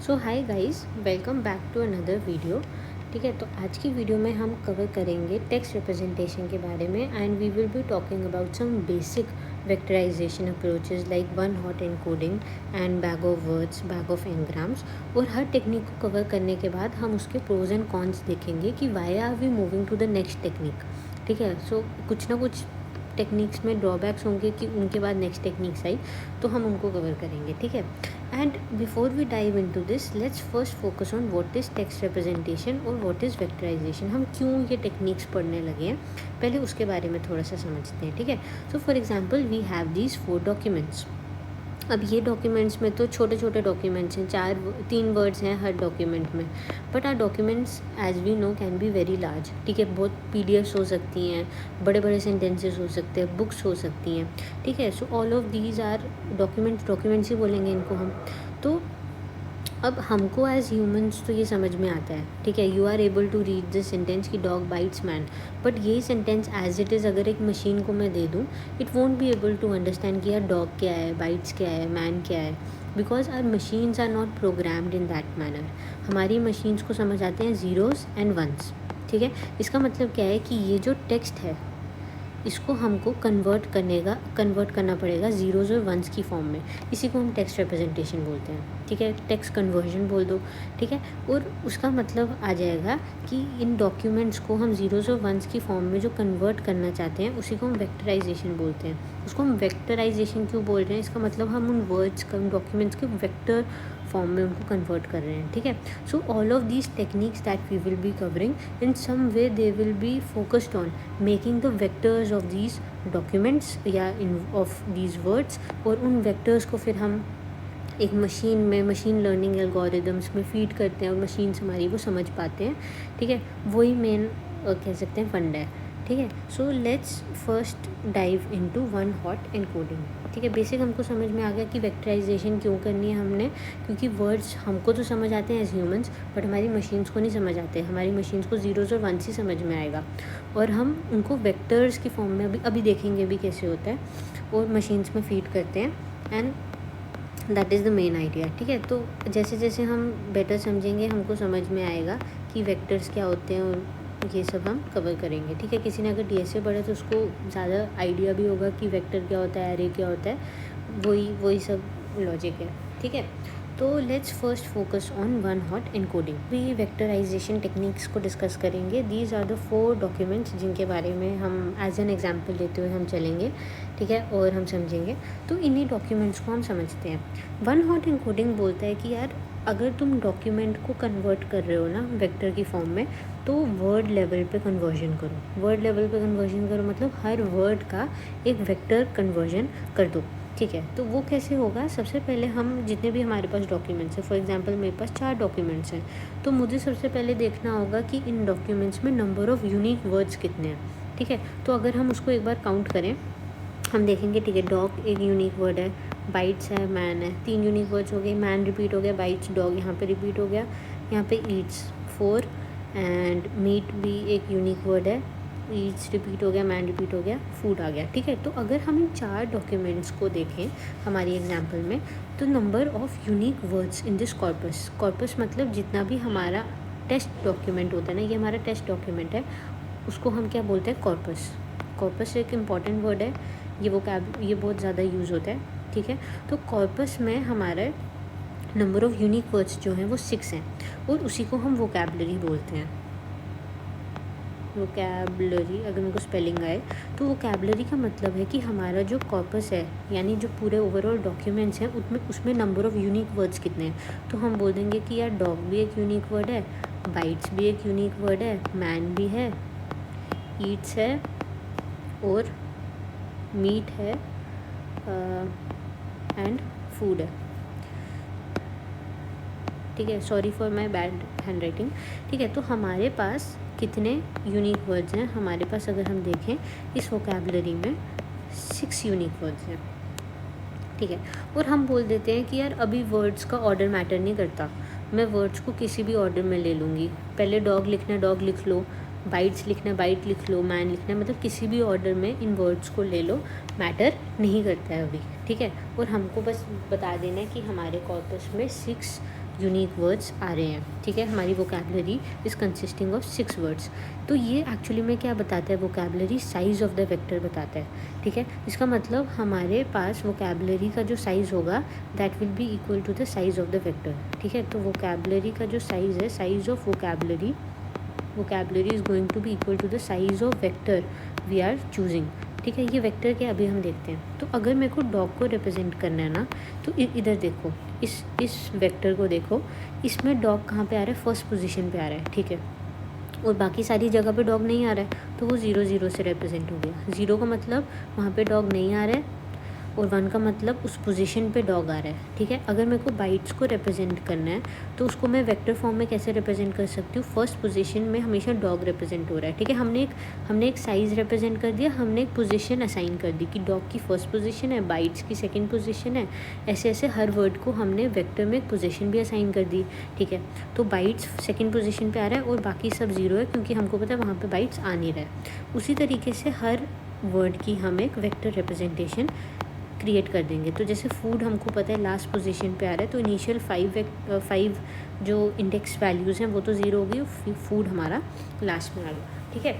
So hi guys, welcome back to another video. ठीक है, तो आज की वीडियो में हम कवर करेंगे टेक्स्ट रिप्रेजेंटेशन के बारे में and we will be talking about some basic vectorization approaches like one hot encoding and bag of words, bag of ngrams. और हर टेक्निक को कवर करने के बाद हम उसके प्रोज एंड कॉन्स देखेंगे कि why are we moving to the next technique. ठीक है, सो कुछ ना कुछ टेक्निक्स में ड्रॉबैक्स होंगे कि उनके बाद नेक्स्ट टेक्निक्स आई, तो हम उनको कवर करेंगे। ठीक है, and before we dive into this, let's first focus on what is text representation और व्हाट इज़ वेक्टराइजेशन। हम क्यों ये टेक्निक्स पढ़ने लगे हैं, पहले उसके बारे में थोड़ा सा समझते हैं। ठीक है, so for example we have these 4 documents. अब ये डॉक्यूमेंट्स में तो छोटे छोटे डॉक्यूमेंट्स हैं, 3 वर्ड्स हैं हर डॉक्यूमेंट में, but our documents as we know can be very large. ठीक है, बहुत पीडीएफ्स हो सकती हैं, बड़े बड़े सेंटेंसेस हो सकते हैं, बुक्स हो सकती हैं। ठीक है, so all of these are documents ही बोलेंगे इनको हम। तो अब हमको एज ह्यूमंस तो ये समझ में आता है। ठीक है, you are able to read this sentence कि डॉग बाइट्स मैन, बट यही सेंटेंस एज इट इज़ अगर एक मशीन को मैं दे दूँ, it won't be able to understand कि यार डॉग क्या है, बाइट्स क्या है, मैन क्या है, because our machines are not programmed in that manner. हमारी मशीन्स को समझ आते हैं ज़ीरोज़ एंड वंस। ठीक है, इसका मतलब क्या है कि ये जो टेक्स्ट है इसको हमको कन्वर्ट करना पड़ेगा ज़ीरोज़ और वंस की फॉर्म में। इसी को हम टेक्स्ट रिप्रेजेंटेशन बोलते हैं। ठीक है, टेक्स्ट कन्वर्जन बोल दो। ठीक है, और उसका मतलब आ जाएगा कि इन डॉक्यूमेंट्स को हम ज़ीरोज़ और वंस की फॉर्म में जो कन्वर्ट करना चाहते हैं उसी को हम वेक्टराइजेशन बोलते हैं। उसको हम वेक्टराइजेशन क्यों बोल रहे हैं, इसका मतलब हम उन वर्ड्स का, उन डॉक्यूमेंट्स के वेक्टर फॉर्म में उनको कन्वर्ट कर रहे हैं। ठीक है, so all of these techniques that we will be covering in some way they will be focused on making the vectors of these documents या इन ऑफ दीज वर्ड्स, और उन वेक्टर्स को फिर हम एक मशीन में, मशीन लर्निंग एल्गोरिदम्स में feed करते हैं और मशीन्स हमारी वो समझ पाते हैं। ठीक है, वही मेन कह सकते हैं फंड है। ठीक है, so let's first dive into one hot encoding. ठीक है, बेसिक हमको समझ में आ गया कि वेक्टराइजेशन क्यों करनी है हमने, क्योंकि वर्ड्स हमको तो समझ आते हैं एज ह्यूमंस, बट हमारी मशीन्स को नहीं समझ आते। हमारी मशीन्स को ज़ीरोज़ और वंस ही समझ में आएगा, और हम उनको वेक्टर्स की फॉर्म में अभी देखेंगे भी कैसे होता है, और मशीन्स में फीड करते हैं, and that is the main idea. ठीक है, तो जैसे जैसे हम बेटर समझेंगे हमको समझ में आएगा कि वेक्टर्स क्या होते हैं, और ये सब हम कवर करेंगे। ठीक है, किसी ने अगर डीएसए पढ़ा तो उसको ज़्यादा आइडिया भी होगा कि वेक्टर क्या होता है, एरे क्या होता है, वही सब लॉजिक है। ठीक है, तो let's first focus on one hot encoding. भी वेक्टराइजेशन टेक्निक्स को डिस्कस करेंगे। दीज आर द 4 डॉक्यूमेंट्स जिनके बारे में हम एज एन एग्जाम्पल लेते हुए हम चलेंगे। ठीक है, और हम समझेंगे। तो इन्हीं डॉक्यूमेंट्स को हम समझते हैं। वन हॉट एनकोडिंग बोलता है कि यार अगर तुम डॉक्यूमेंट को कन्वर्ट कर रहे हो ना वेक्टर की फॉर्म में, तो वर्ड लेवल पे कन्वर्जन करो। वर्ड लेवल पे कन्वर्जन करो मतलब हर वर्ड का एक वेक्टर कन्वर्जन कर दो। ठीक है, तो वो कैसे होगा, सबसे पहले हम जितने भी हमारे पास डॉक्यूमेंट्स हैं, फॉर एग्जांपल मेरे पास 4 डॉक्यूमेंट्स हैं, तो मुझे सबसे पहले देखना होगा कि इन डॉक्यूमेंट्स में नंबर ऑफ़ यूनिक वर्ड्स कितने हैं। ठीक है, तो अगर हम उसको एक बार काउंट करें, हम देखेंगे। ठीक है, डॉग एक यूनिक वर्ड है, बाइट्स है, मैन है, 3 यूनिक वर्ड्स हो गए। मैन रिपीट हो गया, बाइट्स डॉग यहाँ पे रिपीट हो गया, यहाँ पे ईट्स 4, एंड मीट भी एक यूनिक वर्ड है, ईट्स रिपीट हो गया, मैन रिपीट हो गया, फूड आ गया। ठीक है, तो अगर हम इन 4 डॉक्यूमेंट्स को देखें हमारी एग्जाम्पल में, तो number of unique words in this corpus मतलब जितना भी हमारा टेस्ट डॉक्यूमेंट होता है ना, ये हमारा टेस्ट डॉक्यूमेंट है, उसको हम क्या बोलते हैं, कॉर्पस एक इम्पॉर्टेंट वर्ड है, ये बहुत ज़्यादा यूज़ होता है। ठीक है, तो कॉर्पस में हमारा नंबर ऑफ़ यूनिक वर्ड्स जो हैं वो 6 हैं, और उसी को हम वोकैबुलरी बोलते हैं। वोकैबुलरी, अगर मेरे को स्पेलिंग आए तो वोकैबुलरी का मतलब है कि हमारा जो कॉर्पस है, यानी जो पूरे ओवरऑल डॉक्यूमेंट्स हैं, उसमें नंबर ऑफ़ यूनिक वर्ड्स कितने हैं। तो हम बोल देंगे कि यार डॉग भी एक यूनिक वर्ड है, बाइट्स भी एक यूनिक वर्ड है, मैन भी है, ईट्स है, और मीट है, एंड फूड है। ठीक है, sorry for my bad hand writing. ठीक है, तो हमारे पास कितने यूनिक वर्ड्स हैं, हमारे पास अगर हम देखें इस वोकैबुलरी में 6 यूनिक वर्ड्स हैं। ठीक है, और हम बोल देते हैं कि यार अभी वर्ड्स का ऑर्डर मैटर नहीं करता, मैं वर्ड्स को किसी भी ऑर्डर में ले लूँगी। पहले डॉग लिखना, डॉग लिख लो, बाइट्स लिखना, बाइट लिख लो, मैन लिखना, मतलब किसी भी ऑर्डर में इन वर्ड्स को ले लो, मैटर नहीं करता है अभी। ठीक है, और हमको बस बता देना है कि हमारे कॉर्पस में 6 यूनिक वर्ड्स आ रहे हैं, ठीक है। हमारी vocabulary is consisting of 6 words. तो ये एक्चुअली में क्या बताता है, vocabulary size of the vector बताता है, ठीक है। इसका मतलब हमारे पास वोकैबलरी का जो साइज़ होगा that will be equal to the size of the vector, ठीक है। तो वोकैबलरी का जो साइज़ है, size of vocabulary is going to be equal to the size of vector we are choosing, ठीक है। ये वेक्टर क्या अभी हम देखते हैं। तो अगर मेरे को डॉग को रिप्रेजेंट करना है ना, तो इधर देखो, इस वेक्टर को देखो, इसमें डॉग कहाँ पे आ रहा है, फर्स्ट पोजीशन पे आ रहा है, ठीक है। और बाकी सारी जगह पे डॉग नहीं आ रहा है, तो वो 0 0 से रिप्रेजेंट हो गया। 0 का मतलब वहाँ पे डॉग नहीं आ रहा है, और 1 का मतलब उस पोजीशन पे डॉग आ रहा है, ठीक है। अगर मेरे को बाइट्स को रिप्रेजेंट करना है तो उसको मैं वेक्टर फॉर्म में कैसे रिप्रेजेंट कर सकती हूँ, फर्स्ट पोजीशन में हमेशा डॉग रिप्रेजेंट हो रहा है, ठीक है। हमने एक साइज़ रिप्रेजेंट कर दिया, हमने एक पोजीशन असाइन कर दी कि डॉग की फर्स्ट पोजीशन है, बाइट्स की सेकंड पोजीशन है, ऐसे ऐसे हर वर्ड को हमने वेक्टर में एक पोजीशन भी असाइन कर दी, ठीक है। तो बाइट्स सेकंड पोजीशन पे आ रहा है और बाकी सब 0 है, क्योंकि हमको पता है वहाँ पे बाइट्स आ नहीं रहा है। उसी तरीके से हर वर्ड की हम एक वेक्टर रिप्रेजेंटेशन क्रिएट कर देंगे। तो जैसे फूड हमको पता है लास्ट पोजीशन पे आ रहा है, तो इनिशियल 5 जो इंडेक्स वैल्यूज़ हैं वो तो 0 हो गई, फूड हमारा लास्ट में आ गया, ठीक है।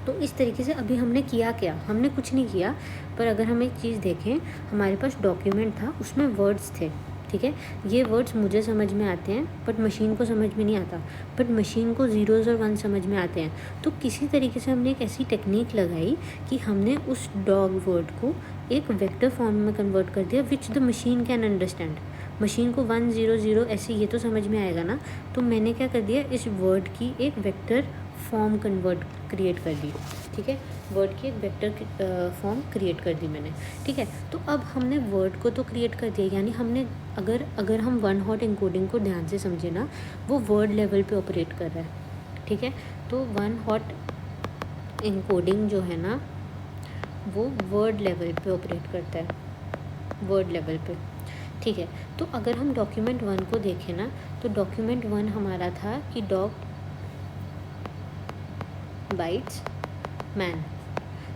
तो इस तरीके से अभी हमने किया क्या, हमने कुछ नहीं किया, पर अगर हम एक चीज़ देखें, हमारे पास डॉक्यूमेंट था, उसमें वर्ड्स थे, ठीक है। ये वर्ड्स मुझे समझ में आते हैं बट मशीन को समझ में नहीं आता, बट मशीन को 0s और 1 समझ में आते हैं। तो किसी तरीके से हमने एक ऐसी टेक्निक लगाई कि हमने उस डॉग वर्ड को एक वेक्टर फॉर्म में कन्वर्ट कर दिया, which the machine can understand. Machine को 1 0 0 ऐसे ये तो समझ में आएगा ना, तो मैंने क्या कर दिया, इस वर्ड की एक वेक्टर फॉर्म क्रिएट कर दी, ठीक है। वर्ड की एक वेक्टर फॉर्म क्रिएट कर दी मैंने, ठीक है। तो अब हमने वर्ड को तो क्रिएट कर दिया, यानी हमने अगर हम वन हॉट एनकोडिंग को ध्यान से समझे ना, वो वर्ड लेवल पे ऑपरेट कर रहा है, ठीक है। तो वन हॉट एनकोडिंग जो है ना, वो वर्ड लेवल पे ऑपरेट करता है, वर्ड लेवल पे, ठीक है। तो अगर हम डॉक्यूमेंट 1 को देखें ना, तो डॉक्यूमेंट 1 हमारा था कि डॉग बाइट्स मैन।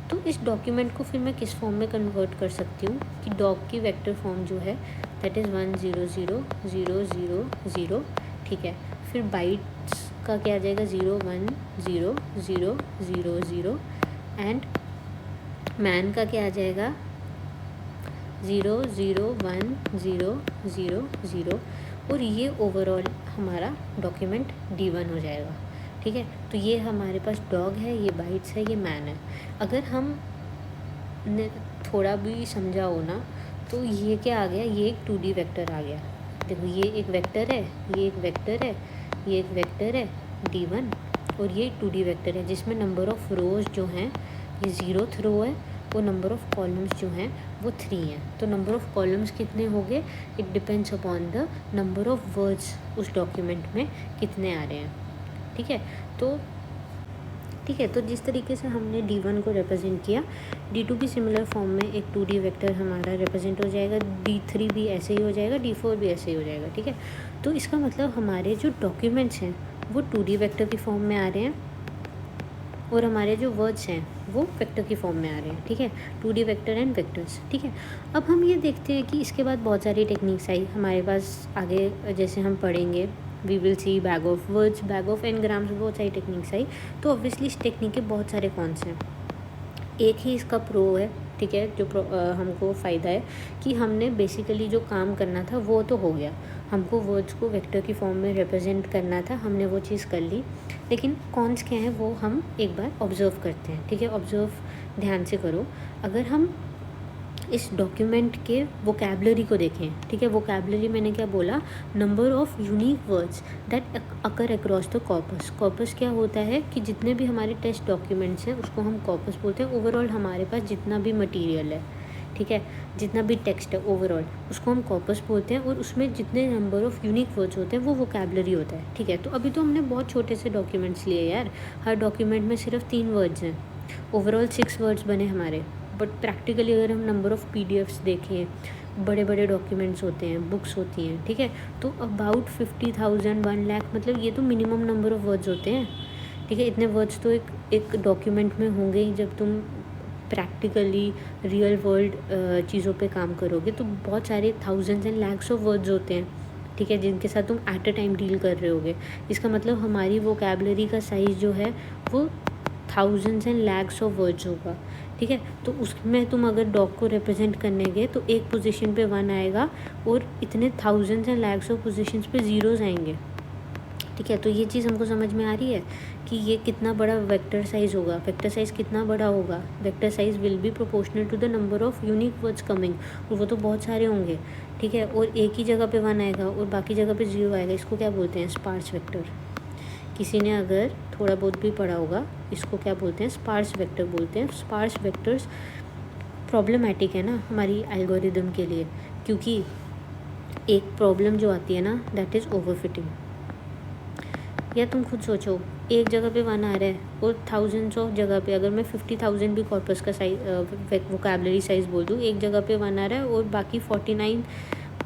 तो इस डॉक्यूमेंट को फिर मैं किस फॉर्म में कन्वर्ट कर सकती हूँ कि डॉग की वेक्टर फॉर्म जो है दैट इज़ 1 0 0 0 0 0, ठीक है। फिर बाइट्स का क्या आ जाएगा, 0 1 0 0 0 0, एंड मैन का क्या आ जाएगा, 0 0 1 0 0 0, और ये ओवरऑल हमारा डॉक्यूमेंट D1 हो जाएगा, ठीक है। तो ये हमारे पास डॉग है, ये बाइट्स है, ये मैन है। अगर हम ने थोड़ा भी समझा हो ना, तो ये क्या आ गया, ये एक 2D वेक्टर आ गया। देखो, ये एक वेक्टर है, ये एक वेक्टर है, ये एक वेक्टर है D1, और ये 2D वेक्टर है जिसमें नंबर ऑफ़ रोज़ जो हैं ये 0th रो है, और नंबर ऑफ़ कॉलम्स जो हैं वो 3 हैं। तो नंबर ऑफ़ कॉलम्स कितने हो गए, it depends upon the number of words उस डॉक्यूमेंट में कितने आ रहे हैं, ठीक है। तो जिस तरीके से हमने D1 को रिप्रेजेंट किया, D2 भी सिमिलर फॉर्म में एक 2D वेक्टर हमारा रिप्रेजेंट हो जाएगा, D3 भी ऐसे ही हो जाएगा, D4 भी ऐसे ही हो जाएगा, ठीक है। तो इसका मतलब हमारे जो डॉक्यूमेंट्स हैं वो 2D वेक्टर की फॉर्म में आ रहे हैं, और हमारे जो वर्ड्स हैं वो वेक्टर की फॉर्म में आ रहे हैं, ठीक है। 2D वेक्टर एंड वेक्टर्स, ठीक है। अब हम ये देखते हैं कि इसके बाद बहुत सारी टेक्निक्स आई हमारे पास आगे, जैसे हम पढ़ेंगे we will see bag of words, bag of ngrams, बहुत सारी टेक्निक्स आई। तो ऑब्वियसली इस टेक्निक के बहुत सारे कॉन्स हैं, एक ही इसका प्रो है, ठीक है। जो हमको फ़ायदा है कि हमने बेसिकली जो काम करना था वो तो हो गया, हमको वर्ड्स को वेक्टर की फॉर्म में रिप्रेजेंट करना था, हमने वो चीज़ कर ली। लेकिन कॉन्स क्या हैं वो हम एक बार ऑब्ज़र्व करते हैं, ठीक है। ऑब्ज़र्व ध्यान से करो। अगर हम इस डॉक्यूमेंट के वोकैबलरी को देखें, ठीक है। वोकैबलरी मैंने क्या बोला, number of unique words that occur across the corpus. Corpus क्या होता है कि जितने भी हमारे टेक्स्ट डॉक्यूमेंट्स हैं उसको हम कॉर्पस बोलते हैं। ओवरऑल हमारे पास जितना भी मटेरियल है, ठीक है, जितना भी टेक्स्ट है ओवरऑल, उसको हम कॉर्पस बोलते हैं, और उसमें जितने नंबर ऑफ़ यूनिक वर्ड्स होते हैं वो वोकैबलरी होता है, ठीक है। तो अभी तो हमने बहुत छोटे से डॉक्यूमेंट्स लिए यार, हर डॉक्यूमेंट में सिर्फ 3 वर्ड्स हैं, ओवरऑल 6 वर्ड्स बने हमारे। बट प्रैक्टिकली अगर हम नंबर ऑफ़ PDFs देखें, बड़े बड़े डॉक्यूमेंट्स होते हैं, बुक्स होती हैं, ठीक है, तो अबाउट 50,000 1 लाख, मतलब ये तो मिनिमम नंबर ऑफ़ वर्ड्स होते हैं, ठीक है। इतने वर्ड्स तो एक डॉक्यूमेंट में होंगे ही। जब तुम प्रैक्टिकली रियल वर्ल्ड चीज़ों पे काम करोगे तो बहुत सारे thousands and lakhs of words होते हैं, ठीक है, जिनके साथ तुम एट अ टाइम डील कर रहे होगे। इसका मतलब हमारी वोकैबुलरी का साइज़ जो है वो thousands and lakhs of words होगा, ठीक है। तो उसमें तुम अगर डॉग को रिप्रेजेंट करने गए तो एक पोजीशन पे 1 आएगा और इतने thousands and lakhs of positions पे ज़ीरोज़ आएंगे, ठीक है। तो ये चीज़ हमको समझ में आ रही है कि ये कितना बड़ा वेक्टर साइज़ होगा। वेक्टर साइज़ कितना बड़ा होगा, vector size will be proportional to the number of unique words coming, और वो तो बहुत सारे होंगे, ठीक है। और एक ही जगह पे 1 आएगा और बाकी जगह पे 0 आएगा। इसको क्या बोलते हैं? Sparse vector. किसी ने अगर थोड़ा बहुत भी पढ़ा होगा, इसको क्या बोलते हैं? स्पार्स वेक्टर बोलते हैं। स्पार्स वेक्टर्स प्रॉब्लमैटिक है ना हमारी एल्गोरिदम के लिए, क्योंकि एक प्रॉब्लम जो आती है ना, दैट इज़ ओवरफिटिंग। या तुम खुद सोचो, एक जगह पे 1 आ रहा है और थाउजेंड्स ऑफ जगह पे, अगर मैं 50,000 भी कॉर्पस का साइज वोकैबुलरी साइज़ बोल दूँ, एक जगह पे 1 आ रहा है और बाकी 49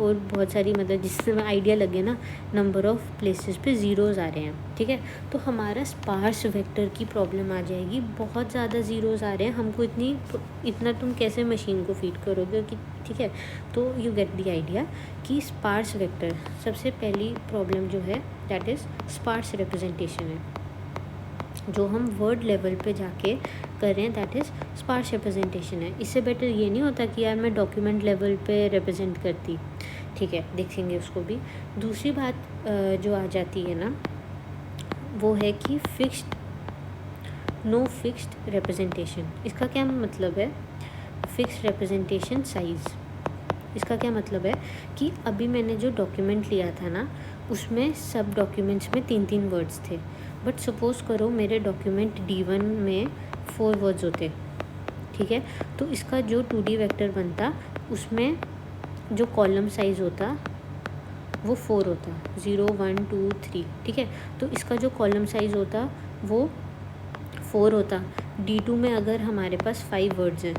और बहुत सारी, मतलब जिससे आइडिया लगे ना, नंबर ऑफ़ प्लेसेस पे ज़ीरोज़ आ रहे हैं, ठीक है। तो हमारा स्पार्स वेक्टर की प्रॉब्लम आ जाएगी। बहुत ज़्यादा ज़ीरोज़ आ रहे हैं, हमको इतना तुम कैसे मशीन को फीड करोगे कि, ठीक है। तो यू गेट द आइडिया कि स्पार्स वेक्टर सबसे पहली प्रॉब्लम जो है दैट इज़ स्पार्स रिप्रेजेंटेशन है, जो हम वर्ड लेवल पे जाके कर रहे हैं, दैट इज़ स्पार्स रिप्रेजेंटेशन है। इससे बेटर ये नहीं होता कि यार मैं डॉक्यूमेंट लेवल पे रिप्रेजेंट करती, ठीक है, देखेंगे उसको भी। दूसरी बात जो आ जाती है ना, वो है कि नो फिक्स्ड रिप्रेजेंटेशन। इसका क्या मतलब है? फिक्स्ड रिप्रेजेंटेशन साइज़, इसका क्या मतलब है कि अभी मैंने जो डॉक्यूमेंट लिया था ना, उसमें सब डॉक्यूमेंट्स में 3-3 वर्ड्स थे। बट सपोज़ करो मेरे डॉक्यूमेंट D1 में 4 वर्ड्स होते, ठीक है। तो इसका जो 2D वेक्टर बनता, उसमें जो कॉलम साइज़ होता वो 4 होता, 0 1 2 3, ठीक है। तो इसका जो कॉलम साइज़ होता वो 4 होता। D2 में अगर हमारे पास 5 वर्ड्स हैं,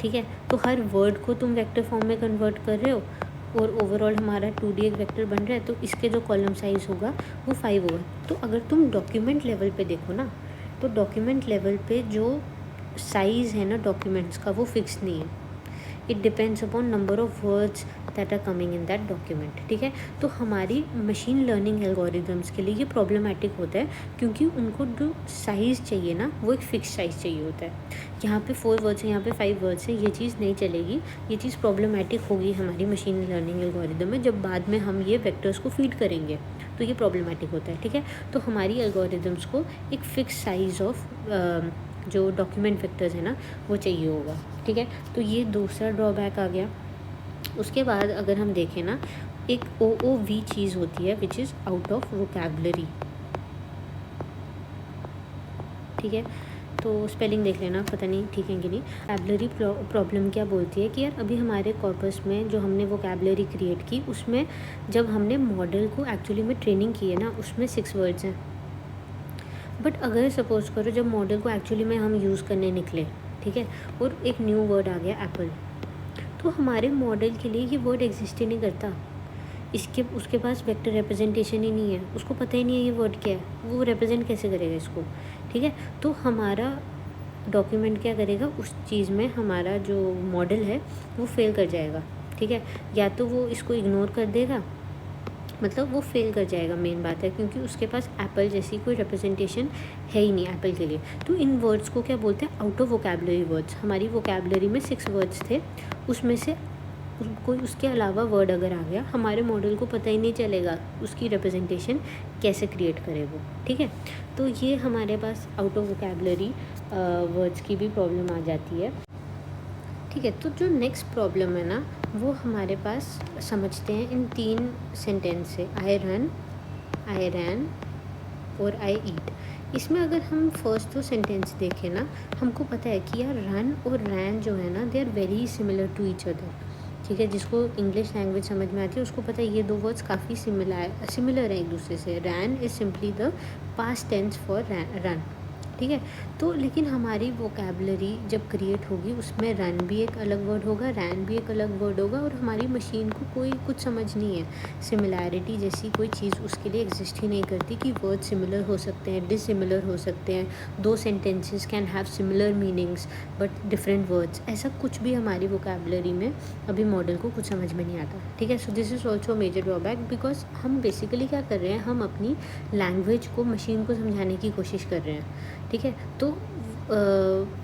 ठीक है, तो हर वर्ड को तुम वेक्टर फॉर्म में कन्वर्ट कर रहे हो और ओवरऑल हमारा 2D एक वेक्टर बन रहा है, तो इसके जो कॉलम साइज़ होगा वो 5 होगा। तो अगर तुम डॉक्यूमेंट लेवल पे देखो ना, तो डॉक्यूमेंट लेवल पे जो साइज़ है ना डॉक्यूमेंट्स का, वो फिक्स नहीं है। It depends upon number of words that are coming in that document, ठीक है। तो हमारी मशीन लर्निंग एल्गोरिदम्स के लिए ये प्रॉब्लमेटिक होता है, क्योंकि उनको जो साइज़ चाहिए ना, वो एक फ़िक्स साइज़ चाहिए होता है। यहाँ पे 4 वर्ड्स हैं, यहाँ पे 5 वर्ड्स हैं, ये चीज़ नहीं चलेगी। ये चीज़ प्रॉब्लमेटिक होगी हमारी मशीन लर्निंग एल्गोरिदम में, जब बाद में हम ये वेक्टर्स को फीड करेंगे, तो ये प्रॉब्लमेटिक होता है, ठीक है। तो हमारी एल्गोरिदम्स को एक फ़िक्स साइज़ ऑफ जो डॉक्यूमेंट वेक्टर्स है ना, वो चाहिए होगा, ठीक है। तो ये दूसरा ड्रॉबैक आ गया। उसके बाद अगर हम देखें ना, एक OOV चीज़ होती है which is out of vocabulary, ठीक है। तो स्पेलिंग देख लेना, पता नहीं ठीक है कि नहीं। वोकैबुलरी प्रॉब्लम क्या बोलती है कि यार अभी हमारे कॉर्पस में जो हमने वोकैबुलरी क्रिएट की, उसमें जब हमने मॉडल को एक्चुअली में ट्रेनिंग की है ना, उसमें 6 वर्ड्स हैं। बट अगर सपोज़ करो जब मॉडल को एक्चुअली में हम यूज़ करने निकले, ठीक है, और एक न्यू वर्ड आ गया एप्पल, तो हमारे मॉडल के लिए ये वर्ड एग्जिस्ट ही नहीं करता। उसके पास वेक्टर रिप्रेजेंटेशन ही नहीं है, उसको पता ही नहीं है ये वर्ड क्या है, वो रिप्रेजेंट कैसे करेगा इसको, ठीक है। तो हमारा डॉक्यूमेंट क्या करेगा, उस चीज़ में हमारा जो मॉडल है वो फेल कर जाएगा, ठीक है। या तो वो इसको इग्नोर कर देगा, मतलब वो फेल कर जाएगा, मेन बात है, क्योंकि उसके पास एप्पल जैसी कोई रिप्रेजेंटेशन है ही नहीं एप्पल के लिए। तो इन वर्ड्स को क्या बोलते हैं? Out of vocabulary words. हमारी वोकैबुलरी में 6 वर्ड्स थे, उसमें से कोई उसके अलावा वर्ड अगर आ गया, हमारे मॉडल को पता ही नहीं चलेगा उसकी रिप्रेजेंटेशन कैसे क्रिएट करे वो, ठीक है। तो ये हमारे pass out of vocabulary words की भी प्रॉब्लम आ जाती है, ठीक है। तो जो नेक्स्ट प्रॉब्लम है ना, वो हमारे पास समझते हैं इन 3 सेंटेंस से, आई रन, आई रैन और आई ईट। इसमें अगर हम फर्स्ट 2 सेंटेंस देखें ना, हमको पता है कि यार रन और रैन जो है ना, they are very similar to each other, ठीक है। जिसको इंग्लिश लैंग्वेज समझ में आती है उसको पता है ये 2 वर्ड्स काफ़ी सिमिलर हैं एक दूसरे से। Ran is simply the past tense for run, ठीक है। तो लेकिन हमारी वोकैबलरी जब क्रिएट होगी उसमें रन भी एक अलग वर्ड होगा, रैन भी एक अलग वर्ड होगा, और हमारी मशीन को कोई कुछ समझ नहीं है। सिमिलैरिटी जैसी कोई चीज़ उसके लिए एग्जिस्ट ही नहीं करती कि वर्ड सिमिलर हो सकते हैं, डिसिमिलर हो सकते हैं, 2 sentences can have similar meanings but different words, ऐसा कुछ भी हमारी वोकैबलरी में अभी मॉडल को कुछ समझ में नहीं आता। ठीक है। So this is also major drawback, because हम बेसिकली क्या कर रहे हैं, हम अपनी लैंग्वेज को मशीन को समझाने की कोशिश कर रहे हैं। ठीक है। तो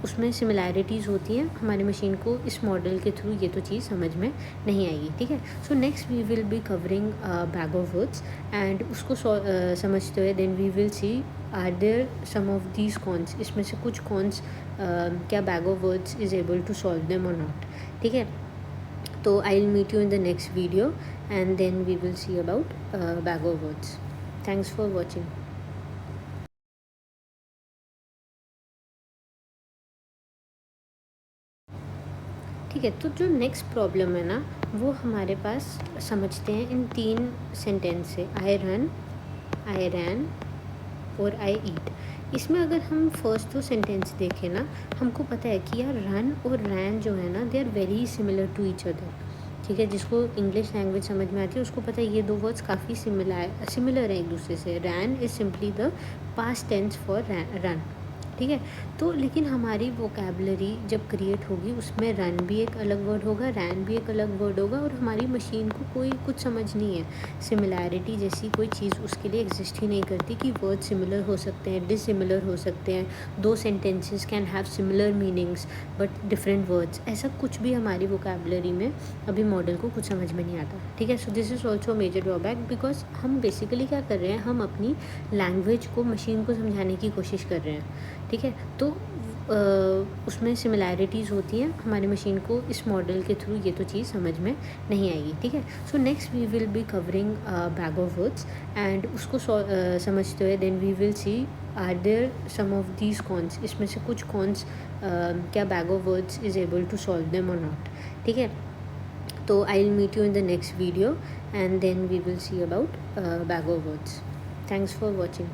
उसमें सिमिलैरिटीज़ होती हैं, हमारी मशीन को इस मॉडल के थ्रू ये तो चीज़ समझ में नहीं आएगी। ठीक है। So next we will be covering bag of words and उसको समझते हुए then we will see are there some of these cons, इसमें से कुछ कॉन्स क्या bag of words is able to solve them और नॉट। ठीक है। तो I will meet you in the next video and then we will see about bag of words. Thanks for watching. ठीक है। तो जो नेक्स्ट प्रॉब्लम है ना, वो हमारे पास समझते हैं इन 3 सेंटेंस से, आई रन, आई रैन और आई ईट। इसमें अगर हम फर्स्ट 2 सेंटेंस देखें ना, हमको पता है कि यार रन और रैन जो है ना, they are very similar to each other. ठीक है। जिसको इंग्लिश लैंग्वेज समझ में आती है उसको पता है ये 2 वर्ड्स काफ़ी सिमिलर हैं एक दूसरे से। Ran is simply the past tense for run. ठीक है। तो लेकिन हमारी वोकैबलरी जब क्रिएट होगी उसमें रन भी एक अलग वर्ड होगा, रैन भी एक अलग वर्ड होगा, और हमारी मशीन को कोई कुछ समझ नहीं है। सिमिलैरिटी जैसी कोई चीज़ उसके लिए एग्जिस्ट ही नहीं करती कि वर्ड सिमिलर हो सकते हैं, डिसिमिलर हो सकते हैं, 2 sentences can have similar meanings but different words, ऐसा कुछ भी हमारी वोकैबलरी में अभी मॉडल को कुछ समझ में नहीं आता। ठीक है। So this is also major drawback, because हम बेसिकली क्या कर रहे हैं, हम अपनी लैंग्वेज को मशीन को समझाने की कोशिश कर रहे हैं। ठीक है। तो उसमें सिमिलैरिटीज़ होती हैं, हमारी मशीन को इस मॉडल के थ्रू ये तो चीज़ समझ में नहीं आएगी। ठीक है। So next we will be covering bag of words and उसको समझते हुए then we will see are there some of these cons, इसमें से कुछ कॉन्स क्या bag of words is able to solve them और नॉट। ठीक है। तो I will meet you in the next video and then we will see about bag of words. Thanks for watching.